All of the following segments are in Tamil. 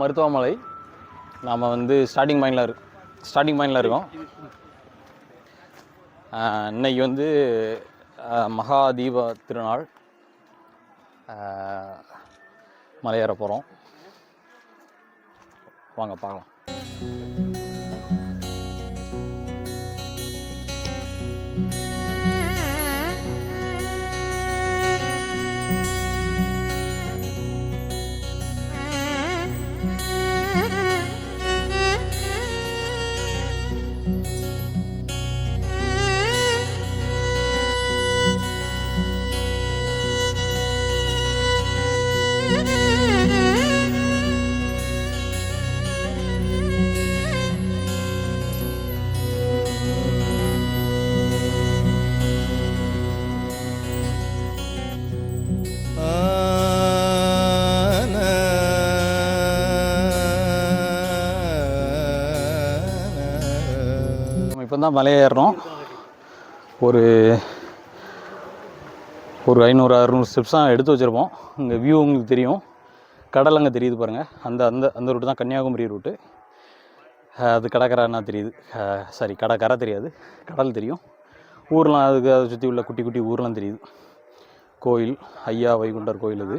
மருத்துவமலை நாம் வந்து ஸ்டார்டிங் பாயிண்டில் இருக்கோம். இன்னைக்கு வந்து மகா தீப திருநாள், மலையேற போகிறோம். வாங்க பார்க்கலாம். இப்போ தான் மலையேறணும். ஒரு 500-600 ஸ்டெப்ஸாக எடுத்து வச்சுருப்போம். இங்கே வியூ உங்களுக்கு தெரியும், கடல் அங்கே தெரியுது பாருங்கள். அந்த அந்த அந்த ரூட்டு தான் கன்னியாகுமரி ரூட்டு. அது கடற்கரைன்னா தெரியுது, சாரி கடற்கரை தெரியாது, கடல் தெரியும். ஊர்லாம் அதுக்கு அதை சுற்றி உள்ள குட்டி குட்டி ஊர்லாம் தெரியுது. கோயில் ஐயா வைகுண்டர் கோயில் இது.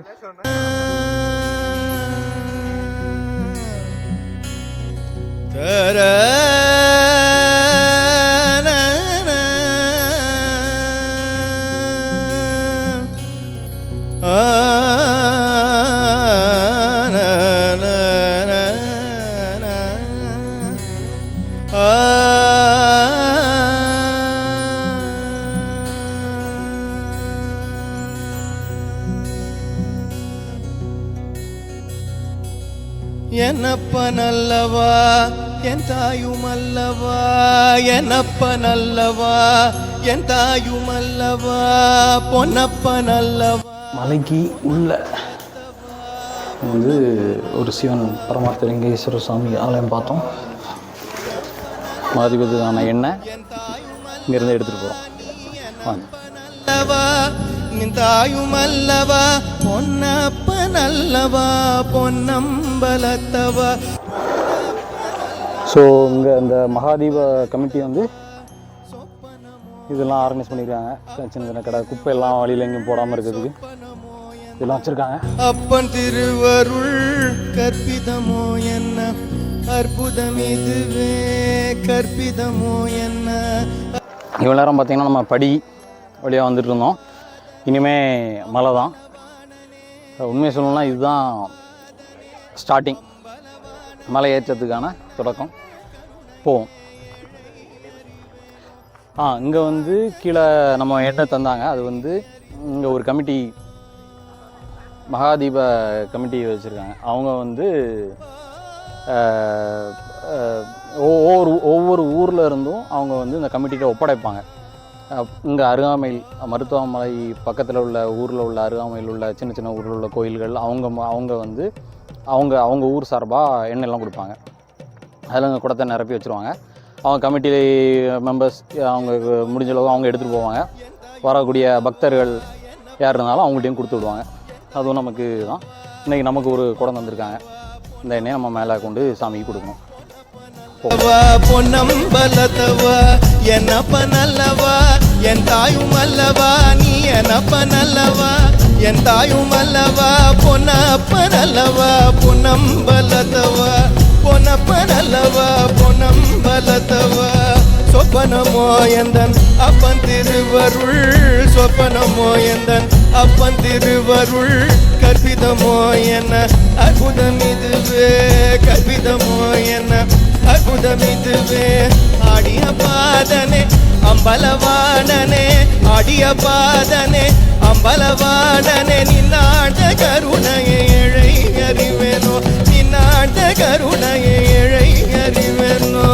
என்னப்பனல்லவா என் தாயுமல்லவா, என்னப்பனல்லவா என் தாயுமல்லவா, பொன்னப்பனல்லவா. மலைக்கு உள்ள வந்து ஒரு சிவன் பரமார்த்த லிங்கேஸ்வர சுவாமி ஆலயம் பார்த்தோம். மாதிபதியான எண்ணெய் இங்கேருந்து எடுத்துகிட்டு போகிறோம். தாயுமல்லவா பொன்னப்பனல்லவா, பொன்னம்பலத்தவா. ஸோ இங்கே இந்த மகாதீப கமிட்டி வந்து இதெல்லாம் ஆர்கனைஸ் பண்ணியிருக்காங்க. சின்ன சின்ன கடை குப்பையெல்லாம் வழியில் எங்கேயும் போடாமல் இருக்கிறதுக்கு இதெல்லாம் வச்சுருக்காங்க. அப்பன் திருவருள் கற்பிதமோ என்ன, அற்புதம் இதுவே கற்பிதமோ என்ன. இவ்வளோ நேரம் பார்த்திங்கன்னா நம்ம படி வழியாக வந்துட்டு இருந்தோம். இனிமேல் மலை தான். உண்மையை சொல்லணும்னா இதுதான் ஸ்டார்டிங், மலை ஏற்றத்துக்கான தொடக்கம். போவோம். இங்கே வந்து கீழே நம்ம எண்ணெய் தந்தாங்க. அது வந்து இங்கே ஒரு கமிட்டி, மகாதீப கமிட்டி வச்சுருக்காங்க. அவங்க வந்து ஒவ்வொரு ஊரில் இருந்தும் அவங்க வந்து இந்த கமிட்டிகிட்ட ஒப்படைப்பாங்க. இங்கே அருகாமையில் மருத்துவமலை பக்கத்தில் உள்ள ஊரில் உள்ள அருகாமையில் உள்ள சின்ன சின்ன ஊரில் உள்ள கோயில்கள் அவங்க வந்து அவங்க ஊர் சார்பாக எண்ணெய்லாம் கொடுப்பாங்க. அதில் அங்கே குடத்தை நிரப்பி வச்சுருவாங்க. அவங்க கமிட்டி மெம்பர்ஸ் அவங்க முடிஞ்ச அளவு அவங்க எடுத்துகிட்டு போவாங்க. வரக்கூடிய பக்தர்கள் யார் இருந்தாலும் அவங்கள்ட்டையும் கொடுத்து விடுவாங்க. அதுவும் நமக்கு தான். இன்றைக்கி நமக்கு ஒரு குடம் தந்திருக்காங்க. இந்த எண்ணெயை நம்ம மேலே கொண்டு சாமிக்கு கொடுக்கணும். பொன்னம்பலத்தவ என்னப்ப நல்லவா என் தாயும் அல்லவா நீ என்னப்ப நல்லவா என் தாயும் அல்லவா பொன்னப்ப நல்லவா பொன்னம்பலத்தவ பொன்னப்ப நல்லவா பொன்னம்பலத்தவ சொப்பனமோ எந்தன் அப்பன் திருவருள் சொப்பனமோ எந்தன் அப்பன் திருவருள் கற்பிதமோ என்ன அற்புதம் இதுவே கற்பிதமோ என்ன அற்புதம் இதுவே ஆடிய பாதனே அம்பலவாணனே ஆடிய பாதனே அம்பலவாணனே நின்னாண்ட கருணையை இழை அறிவேனோ நின்னாண்ட கருணையை இழை அறிவேனோ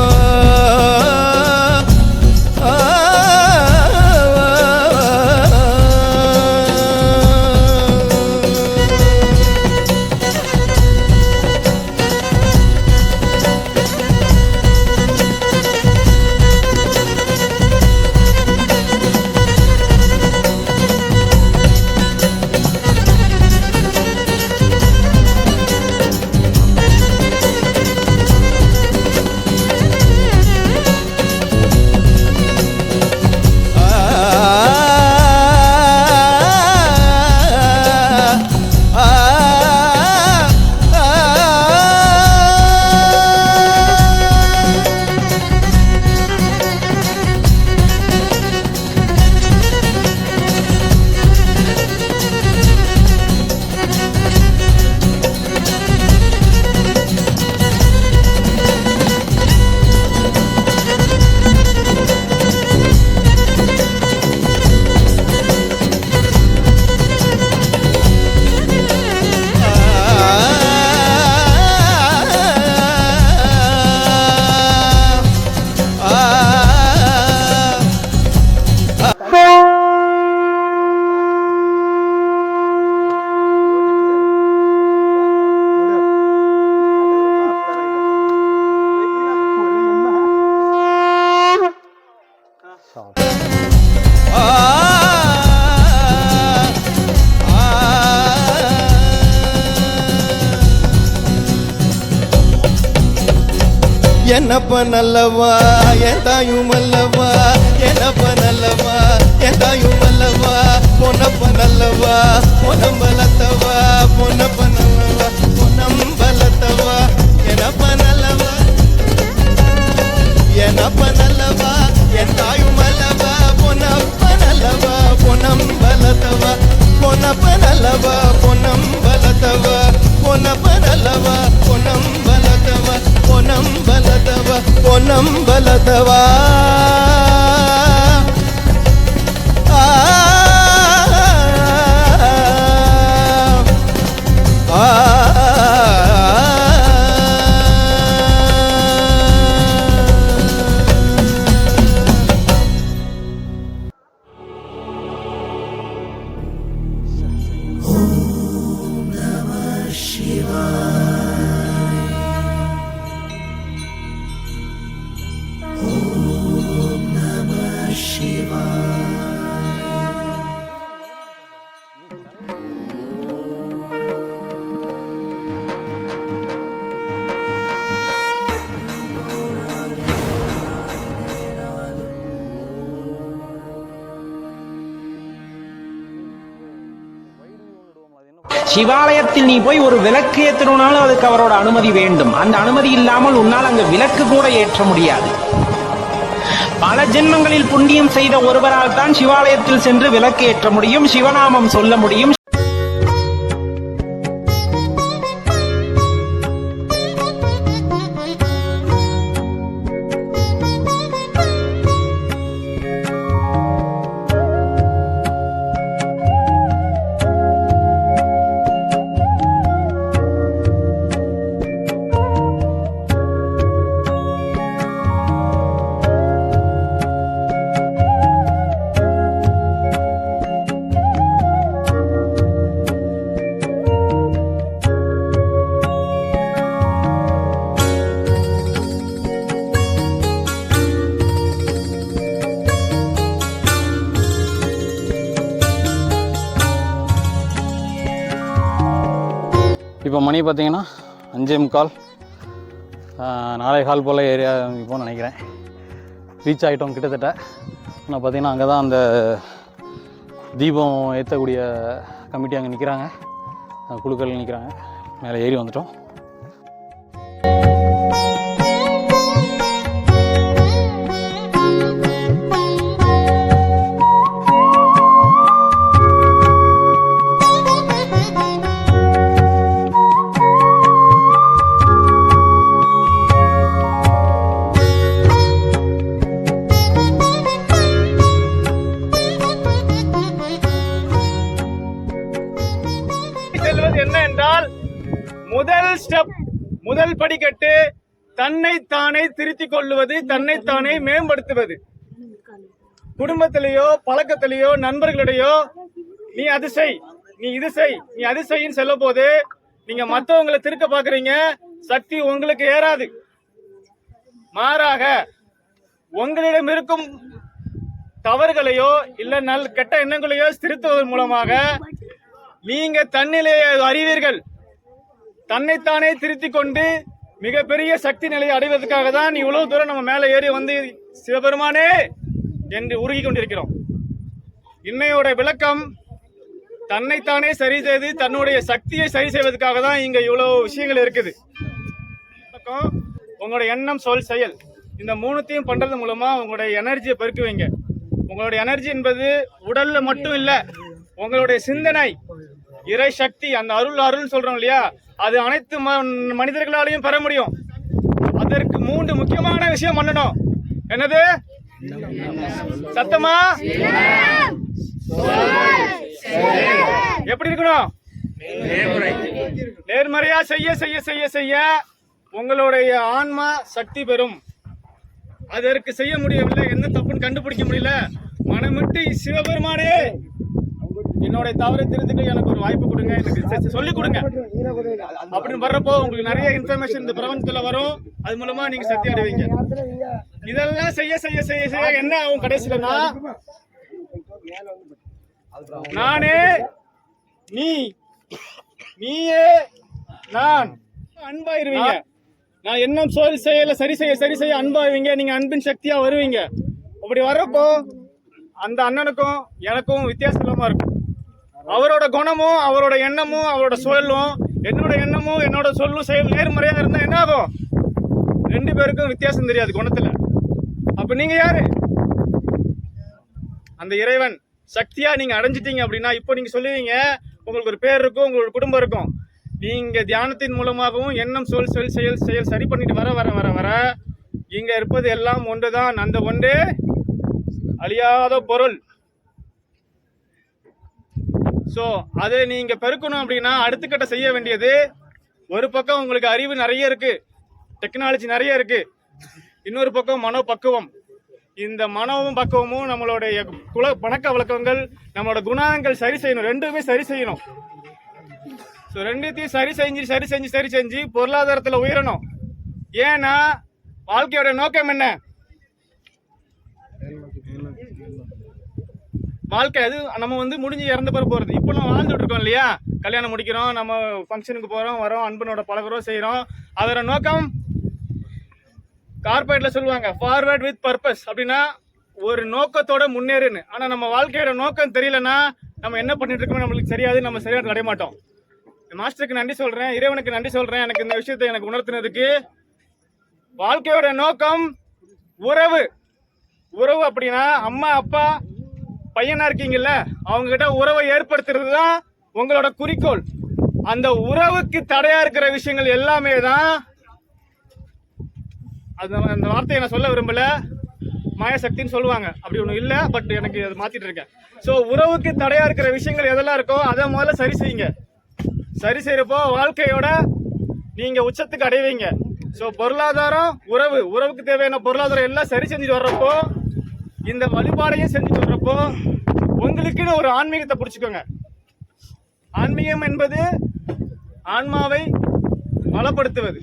என்னப்ப நல்லவா என் தாயும் அல்லவா என்னப்ப நல்லவா என் தாயும் அல்லவா பொன்னப்ப நல்லவா பொன்னம்பலத்தவா பொன்னப்ப நல்லவா பொன்னம்பலத்தவா என்னப்ப நல்லவா என்னப்ப நல்லவா என் தாயும் அல்லவா பொன்னப்ப நல்லவா பொன்னம்பலத்தவா பொன்னப்ப நல்லவா பொன்னம்பலத்தவா பொன்னப்ப நல்லவா பொன்னம்பலத்தவா பொன்னம்பலத்தவா பொன்னம்பலத்தவா சிவாலயத்தில் நீ போய் ஒரு விளக்கு ஏற்றணும்னாலும் அதுக்கு அவரோட அனுமதி வேண்டும். அந்த அனுமதி இல்லாமல் உன்னால் அங்கு விளக்கு கூட ஏற்ற முடியாது. பல ஜென்மங்களில் புண்ணியம் செய்த ஒருவரால் தான் சிவாலயத்தில் சென்று விளக்கு ஏற்ற முடியும், சிவநாமம் சொல்ல முடியும். இப்போ மணி பார்த்தீங்கன்னா 5:45 4:15 போல் ஏரியா இப்போன்னு நினைக்கிறேன். ரீச் ஆகிட்டோம் கிட்டத்தட்ட. ஆனால் பார்த்திங்கன்னா அங்கே தான் அந்த தீபம் ஏற்றக்கூடிய கமிட்டி அங்கே நிற்கிறாங்க, குழுக்கள் நிற்கிறாங்க. மேலே ஏறி வந்துட்டோம். என்ன என்றால் முதல் ஸ்டெப், முதல் படிக்கட்டு தன்னைத்தானே திருத்திக் கொள்ளுவது, தன்னைத்தானே மேம்படுத்துவது. குடும்பத்திலேயோ பழக்கத்திலேயோ நண்பர்களிடையோ நீ அது செய், நீ இது செய், நீ அது செய்ன்னு சொல்ல போது நீங்க மற்றவங்களை திருக்க பாக்குறீங்க, சக்தி உங்களுக்கு ஏறாது. மாறாக உங்களிடம் இருக்கும் தவறுகளையோ இல்ல கெட்ட எண்ணங்களையோ திருத்துவதன் மூலமாக நீங்க தன்னிலையை அறிவீர்கள். தன்னைத்தானே திருத்திக் கொண்டு மிகப்பெரிய சக்தி நிலையை அடைவதற்காக தான் இவ்வளவு தூரம் நம்ம மேலே ஏறி வந்து சிவபெருமானே என்று உருகி கொண்டிருக்கிறோம். இன்னையோட விளக்கம் தன்னைத்தானே சரி செய்து தன்னுடைய சக்தியை சரி செய்வதற்காக தான் இங்க இவ்வளவு விஷயங்கள் இருக்குது. உங்களோட எண்ணம், சொல், செயல் இந்த மூணுத்தையும் பண்றது மூலமா உங்களுடைய எனர்ஜியை பெருக்குவீங்க. உங்களுடைய எனர்ஜி என்பது உடல்ல மட்டும் இல்ல, உங்களுடைய சிந்தனை, இறை சக்தி, அந்த அருள் சொல்றோம் இல்லையா, அது அனைத்து மனிதர்களாலையும் பெற முடியும். அதற்கு 3 முக்கியமான விஷயம் பண்ணணும். என்னது? சத்தமா எப்படி இருக்கணும்? நேர்மறையா செய்ய செய்ய செய்ய செய்ய உங்களுடைய ஆன்மா சக்தி பெறும். அதற்கு செய்ய முடியவில்லை, என்ன தப்புன்னு கண்டுபிடிக்க முடியல, மனமிட்டு சிவபெருமானே என்னோட தவறை திருத்திட்டு எனக்கு ஒரு வாய்ப்பு கொடுங்க, எனக்கு சொல்லிக் கொடுங்க அப்படின்னு வர்றப்போ உங்களுக்கு நிறைய இன்ஃபர்மேஷன் இந்த பிரபஞ்சத்துல வரும். அது மூலமா நீங்க சக்தி அடைவீங்க. இதெல்லாம் செய்ய செய்ய செய்ய செய்ய என்ன ஆகும் கடைசியிலனா, நானே நீ, நீயே நான், அன்பாயிருவீங்க. நான் எண்ணம் சொல் செயல சரி செய்ய சரி செய்ய அன்பாயிருவீங்க. நீங்க அன்பின் சக்தியா வருவீங்க. அப்படி வர்றப்போ அந்த அண்ணனுக்கும் எனக்கும் வித்தியாசம் இல்லாம இருக்கும். அவரோட குணமும் அவரோட எண்ணமும் அவரோட சொல்லும் என்னோட எண்ணமும் என்னோட சொல்லும் செயல் நேர்மறையா இருந்தா என்ன ஆகும்? 2 பேருக்கும் வித்தியாசம் தெரியாது குணத்துல. அப்ப நீங்க யாரு? அந்த இறைவன் சக்தியா நீங்க அடைஞ்சிட்டீங்க அப்படின்னா இப்போ நீங்க சொல்லுவீங்க, உங்களுக்கு ஒரு பேர் இருக்கும், உங்களோட குடும்பம் இருக்கும். நீங்க தியானத்தின் மூலமாகவும் எண்ணம் சொல் செயல் சரி பண்ணிட்டு வர வர வர வர இங்க இருப்பது எல்லாம் ஒன்றுதான். அந்த ஒன்றே அழியாத பொருள். ஸோ அதை நீங்க பெருக்கணும் அப்படின்னா அடுத்த கட்ட செய்ய வேண்டியது, ஒரு பக்கம் உங்களுக்கு அறிவு நிறைய இருக்கு, டெக்னாலஜி நிறைய இருக்கு, இன்னொரு பக்கம் மனோ பக்குவம். இந்த மனோவும் பக்குவமும் நம்மளுடைய பழக்க வழக்கங்கள், நம்மளோட குணங்கள் சரி செய்யணும். 2மே சரி செய்யணும். ஸோ 2த்தையும் சரி செஞ்சு பொருளாதாரத்தில் உயரணும். ஏன்னா வாழ்க்கையோட நோக்கம் என்ன? வாழ்க்கை அது நம்ம முடிஞ்சு இறந்து போறது. இப்போ நம்ம வாழ்ந்துட்டு இருக்கோம் இல்லையா, கல்யாணம் முடிக்கிறோம், நம்ம ஃபங்க்ஷனுக்கு போறோம், வரோம், அன்பனோட பழகுறோம், செய்யறோம். அதோட நோக்கம் கார்பரேட்ல சொல்லுவாங்க ஃபார்வர்ட் வித் பர்பஸ். அப்படின்னா ஒரு நோக்கத்தோட முன்னேறுன்னு. ஆனா நம்ம வாழ்க்கையோட நோக்கம் தெரியலன்னா நம்ம என்ன பண்ணிட்டு இருக்கோம் நம்மளுக்கு தெரியாது, நம்ம சரியா அடைய மாட்டோம். மாஸ்டருக்கு நன்றி சொல்றேன், இறைவனுக்கு நன்றி சொல்றேன், எனக்கு இந்த விஷயத்தை எனக்கு உணர்த்தினதுக்கு. வாழ்க்கையோட நோக்கம் உறவு. உறவு அப்படின்னா அம்மா அப்பா பையனா இருக்கீங்கல்ல, அவங்க கிட்ட உறவை ஏற்படுத்துறது தான் உங்களோட குறிக்கோள். அந்த உறவுக்கு தடையா இருக்கிற விஷயங்கள் எல்லாமே தான், அந்த வார்த்தையை நான் சொல்ல விரும்பல, மாயசக்தின்னு சொல்லுவாங்க. அப்படி ஒன்றும் இல்லை, பட் எனக்கு அதை மாத்திட்டு இருக்கேன். ஸோ உறவுக்கு தடையா இருக்கிற விஷயங்கள் எதெல்லாம் இருக்கோ அதை முதல்ல சரி செய்யுங்க. சரி செய்யறப்போ வாழ்க்கையோட நீங்க உச்சத்துக்கு அடைவீங்க. ஸோ பொருளாதாரம், உறவுக்கு தேவையான பொருளாதாரம் எல்லாம் சரி செஞ்சுட்டு வர்றப்போ, இந்த வழிபாடையும் செஞ்சுட்டு வர்றப்போ உங்களுக்குன்னு ஒரு ஆன்மீகத்தை பிடிச்சிக்கோங்க. ஆன்மீகம் என்பது ஆன்மாவை பலப்படுத்துவது.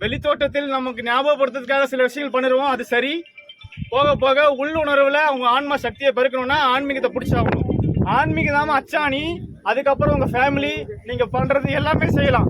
வெளித்தோட்டத்தில் நமக்கு ஞாபகப்படுத்துறதுக்காக சில விஷயங்கள் பண்ணிடுவோம், அது சரி. போக போக உள்ளுணர்வுல அவங்க ஆன்மா சக்தியை பெருக்கணும்னா ஆன்மீகத்தை பிடிச்சாகணும். ஆன்மீகம் தான் அச்சாணி. அதுக்கப்புறம் உங்க ஃபேமிலி நீங்க பண்றது எல்லாமே செய்யலாம்.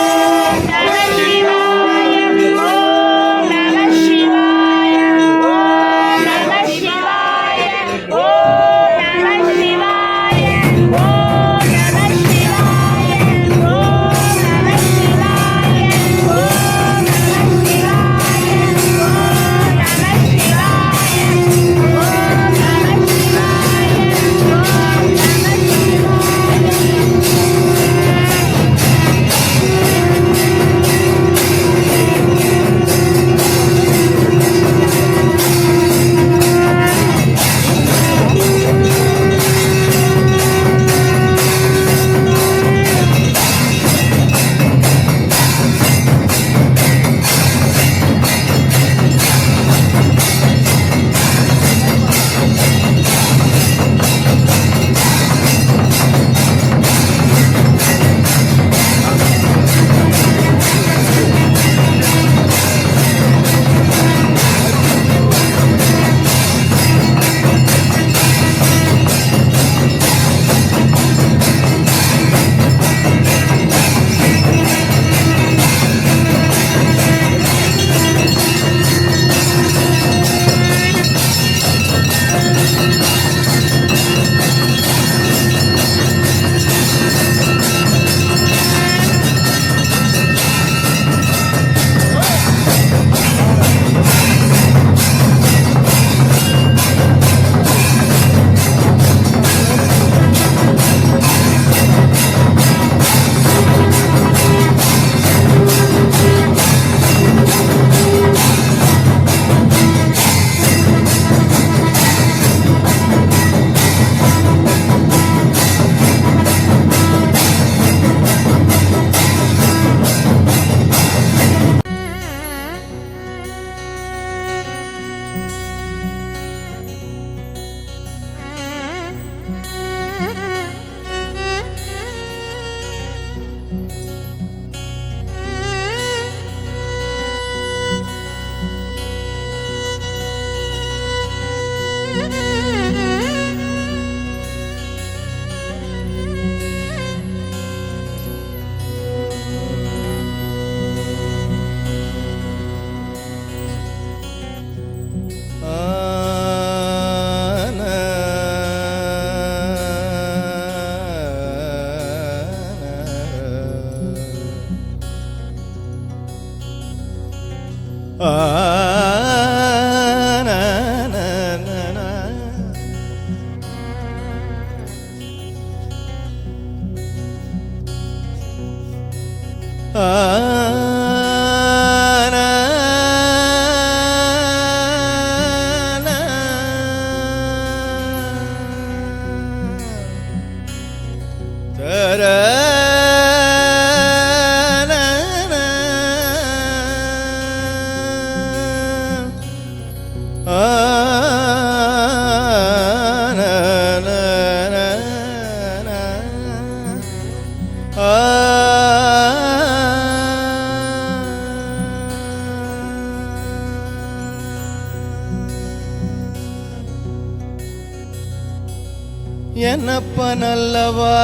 என்னப்பனல்லவா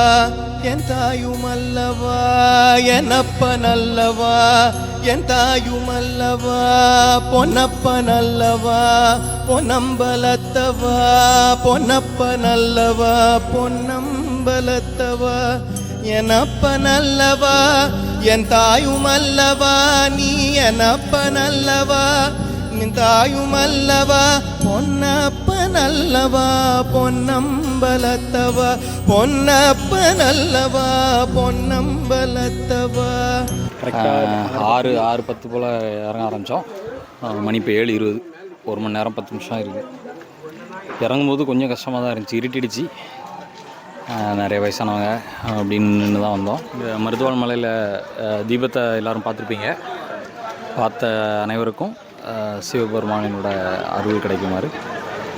என் தாயுமல்லவா, என்னப்பனல்லவா என் தாயுமல்லவா, பொன்னப்பனல்லவா பொன்னம்பலத்தவா, பொன்னப்பனல்லவா பொன்னம்பலத்தவா, என்னப்பனல்லவா என் தாயுமல்லவா, நீ என்னப்பனல்லவா நின் தாயுமல்லவா, பொன்னப்பனல்லவா பொன்னம்பலத்தவா, பொன்னப்பனல்லவா பொன்னம்பலத்தவா. 6:10 போல் இறங்க ஆரம்பித்தோம். மணி இப்போ 7:20, 1 மணி நேரம் 10 நிமிஷம் இருக்குது. இறங்கும்போது கொஞ்சம் கஷ்டமாக தான் இருந்துச்சு, இருட்டிடுச்சு. நிறைய வயசானவங்க அப்படின்னு தான் வந்தோம். இந்த மருத்துவ மலையில் தீபத்தை எல்லோரும் பார்த்துருப்பீங்க. பார்த்த அனைவருக்கும் சிவபெருமானினோட அருள் கிடைக்குமாறு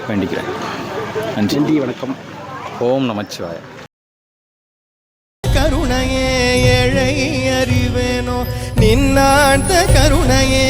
வேண்டிக்கிறேன். நன்றி, வணக்கம். ஓம் நமச்சிவாய. கருணையே ஏழை அறிவேனோ, நின்னாண்ட கருணையே